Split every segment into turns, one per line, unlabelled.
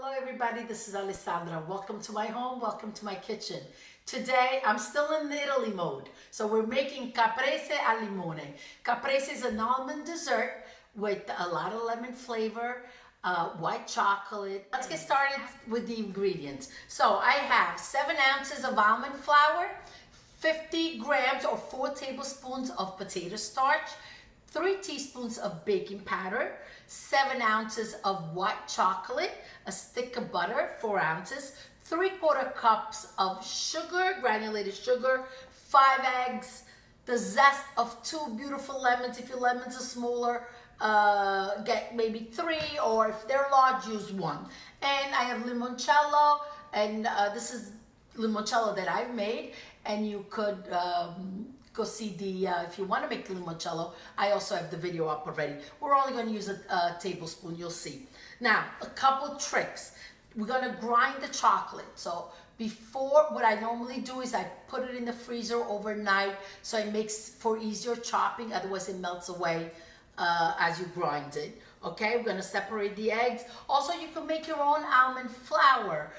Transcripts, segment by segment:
Hello everybody, this is Alessandra. Welcome to my home, welcome to my kitchen. Today, I'm still in the Italy mode. So we're making Caprese al Limone. Caprese is an almond dessert with a lot of lemon flavor, white chocolate. Let's get started with the ingredients. So I have 7 ounces of almond flour, 50 grams or 4 tablespoons of potato starch, 3 teaspoons of baking powder, 7 ounces of white chocolate, a stick of butter, 4 ounces, 3/4 cups of sugar, granulated sugar, 5 eggs, the zest of 2 beautiful lemons. If your lemons are smaller, get maybe 3, or if they're large, use 1. And I have limoncello, and this is limoncello that I've made, and you could go see the, if you want to make limoncello, I also have the video up already. We're only going to use a tablespoon, you'll see. Now, a couple tricks. We're going to grind the chocolate. So before, what I normally do is I put it in the freezer overnight so it makes for easier chopping, otherwise it melts away as you grind it. Okay, we're gonna separate the eggs. Also, you can make your own almond flour.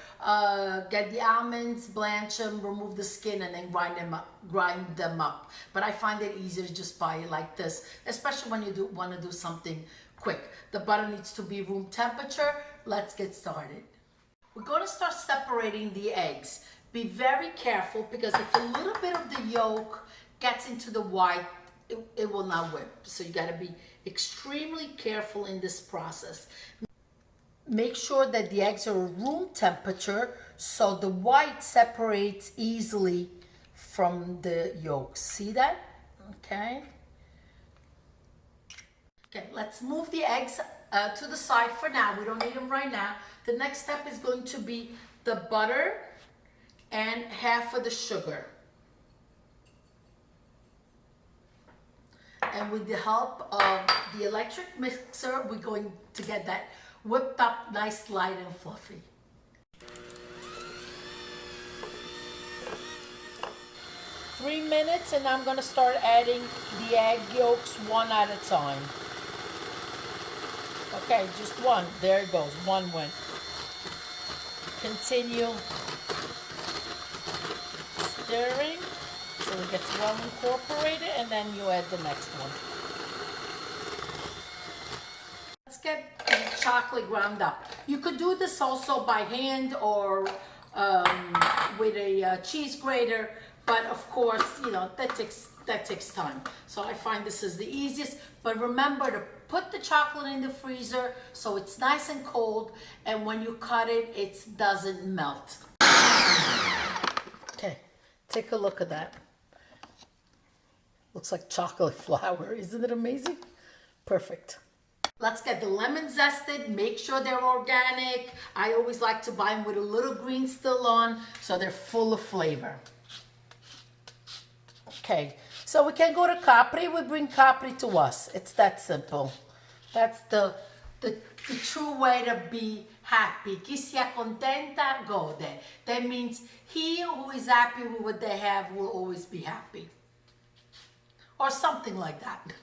Get the almonds, blanch them, remove the skin, and then grind them up. But I find it easier to just buy it like this, especially when you want to do something quick. The butter needs to be room temperature. Let's get started. We're going to start separating the eggs. Be very careful, because if a little bit of the yolk gets into the white, it will not whip. So you got to be extremely careful in this process. Make sure that the eggs are room temperature so the white separates easily from the yolks. See that? Okay. Okay, let's move the eggs to the side for now. We don't need them right now. The next step is going to be the butter and half of the sugar. And with the help of the electric mixer, we're going to get that whipped up nice, light, and fluffy. Three minutes, and I'm going to start adding the egg yolks one at a time. Okay, just one. There it goes. One went. Continue stirring so it gets well incorporated, and then you add the next one. Let's get the chocolate ground up. You could do this also by hand or with a cheese grater, but of course, you know, that takes time. So I find this is the easiest. But remember to put the chocolate in the freezer so it's nice and cold, and when you cut it, it doesn't melt. Okay, take a look at that. Looks like chocolate flour. Isn't it amazing? Perfect. Let's get the lemons zested. Make sure they're organic. I always like to buy them with a little green still on, so they're full of flavor. Okay, so we can go to Capri. We bring Capri to us. It's that simple. That's the true way to be happy. Chi si accontenta, gode. That means he who is happy with what they have will always be happy. Or something like that.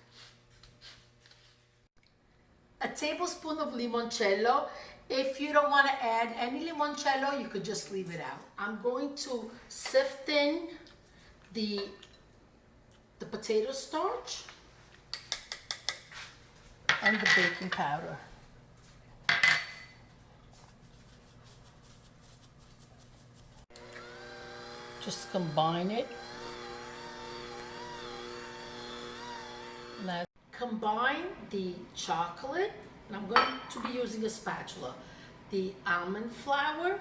A tablespoon of limoncello. If you don't want to add any limoncello, you could just leave it out. I'm going to sift in the potato starch and the baking powder. Just combine it. Now combine the chocolate, and I'm going to be using a spatula, the almond flour,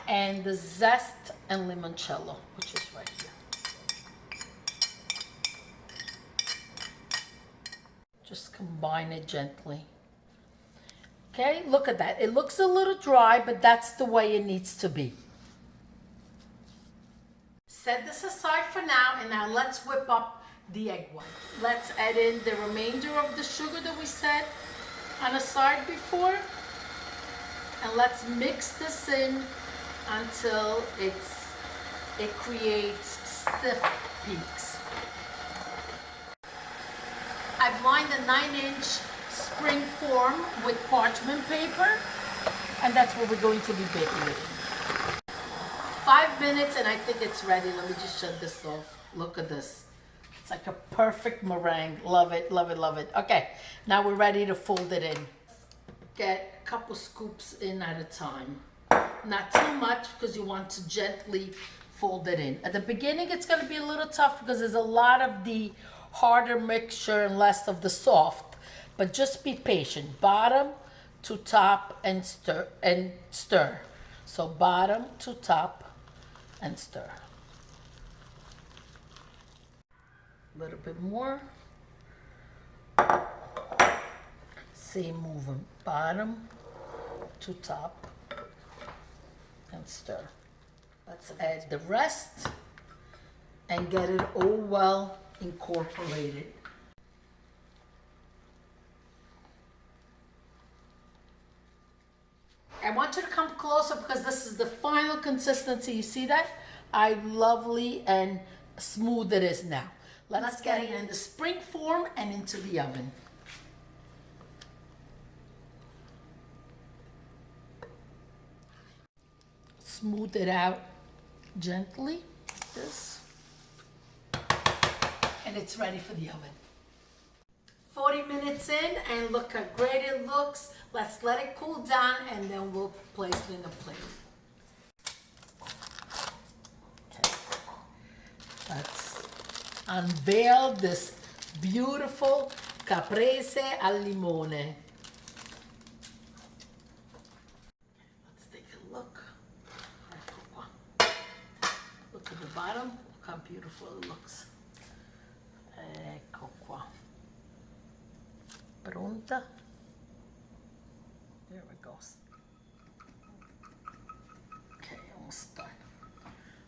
and the zest and limoncello, which is right here. Just combine it gently. Okay, look at that. It looks a little dry, but that's the way it needs to be. Set this aside for now, and now let's whip up the egg white. Let's add in the remainder of the sugar that we set on the side before, and let's mix this in until it creates stiff peaks. I've lined a 9-inch spring form with parchment paper, and that's what we're going to be baking it in. 5 minutes and I think it's ready. Let me just shut this off. Look at this. It's like a perfect meringue. Love it, love it, love it. Okay, now we're ready to fold it in. Get a couple scoops in at a time. Not too much because you want to gently fold it in. At the beginning, it's going to be a little tough because there's a lot of the harder mixture and less of the soft. But just be patient. Bottom to top and stir. So bottom to top and stir. A little bit more. Same movement. Bottom to top and stir. Let's add the rest and get it all well incorporated. I want you to come closer because this is the final consistency. You see that? How lovely and smooth it is now. Let's get it in the spring form and into the oven. Smooth it out gently, like this. And it's ready for the oven. 40 minutes in, and look how great it looks. Let's let it cool down and then we'll place it in a plate. Okay. Let's unveil this beautiful Caprese al Limone. Let's take a look. Look at the bottom. Look how beautiful it looks. Ecco qua. Pronta. There it goes. Okay, almost done.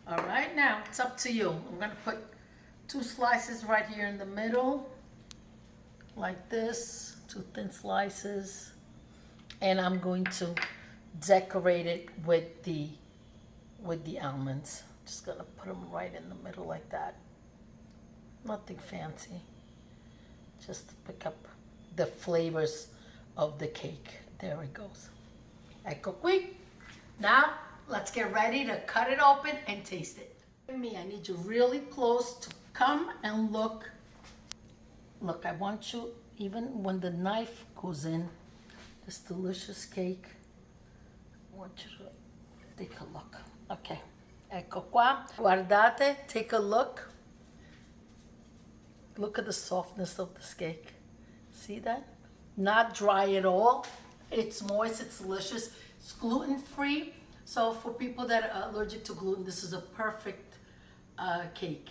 All right, now it's up to you. I'm going to put 2 slices right here in the middle, like this, 2 thin slices, and I'm going to decorate it with the almonds. Just gonna put them right in the middle like that. Nothing fancy. Just to pick up the flavors of the cake. There it goes. Ecco qui. Now, let's get ready to cut it open and taste it. Me, I need you really close to come and look. Look, I want you, even when the knife goes in, this delicious cake, I want you to take a look. Okay. Ecco qua. Guardate, take a look. Look at the softness of this cake. See that? Not dry at all. It's moist, it's delicious. It's gluten-free. So for people that are allergic to gluten, this is a perfect cake.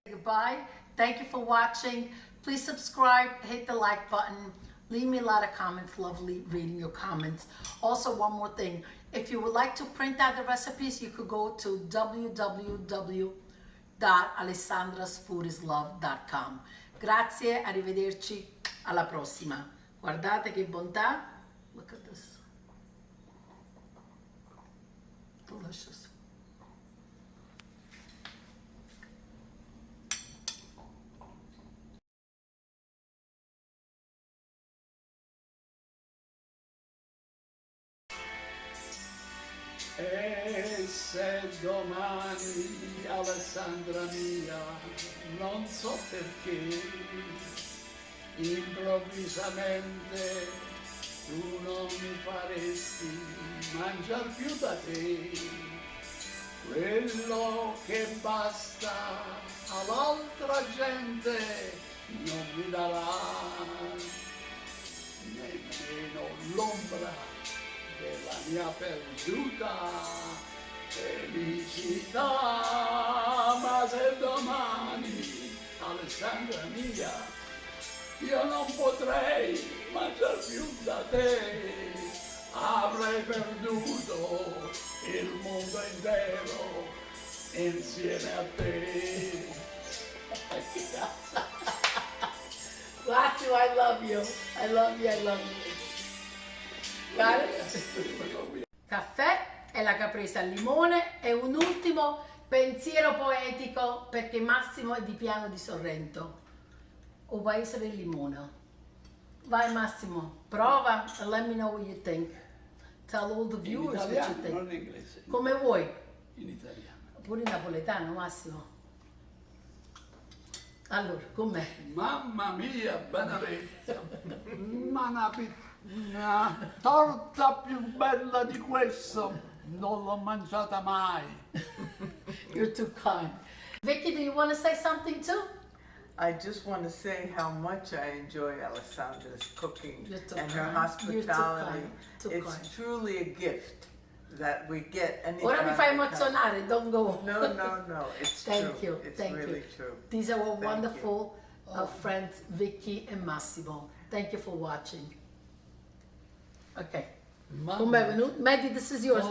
Goodbye. Thank you for watching. Please subscribe, hit the like button. Leave me a lot of comments. Lovely reading your comments. Also, one more thing. If you would like to print out the recipes, you could go to www.alessandrasfoodislove.com. Grazie, arrivederci, alla prossima. Guardate che bontà. Look at this. Delicious.
E se domani, Alessandra mia, non so perché, improvvisamente tu non mi faresti mangiar più da te quello che basta all'altra gente non mi darà nemmeno l'ombra della mia perduta felicità. Ma se domani, Alessandra mia, io non potrei mangiare più da te, avrei perduto il mondo intero insieme a te.
Grazie, I love you. I love you, I love you. Caffè e la caprese al limone e un ultimo pensiero poetico perché Massimo è di Piano di Sorrento, o paese del limone. Vai Massimo, prova and let me know what you think. Tell all the
In
viewers what you
italiano,
think.
non in inglese.
Come vuoi,
In italiano.
pure in napoletano Massimo. Allora, com'è?
Mamma mia, benedetta! Una torta più bella di questo non l'ho mangiata mai.
You're too kind. Vicky, do you want to say something too?
I just want to say how much I enjoy Alessandra's cooking
You're too
and her
kind.
hospitality.
Too
It's
kind.
truly a gift that we get anytime.
Ora mi fai
we come.
emozionare, don't go.
No, it's
Thank
true.
you,
It's
thank
really
you.
true.
These are our
Thank
wonderful friends, Vicky and Massimo. Thank you for watching. Ok.
Mamma
Com'è venuto? Maddie, this is yours.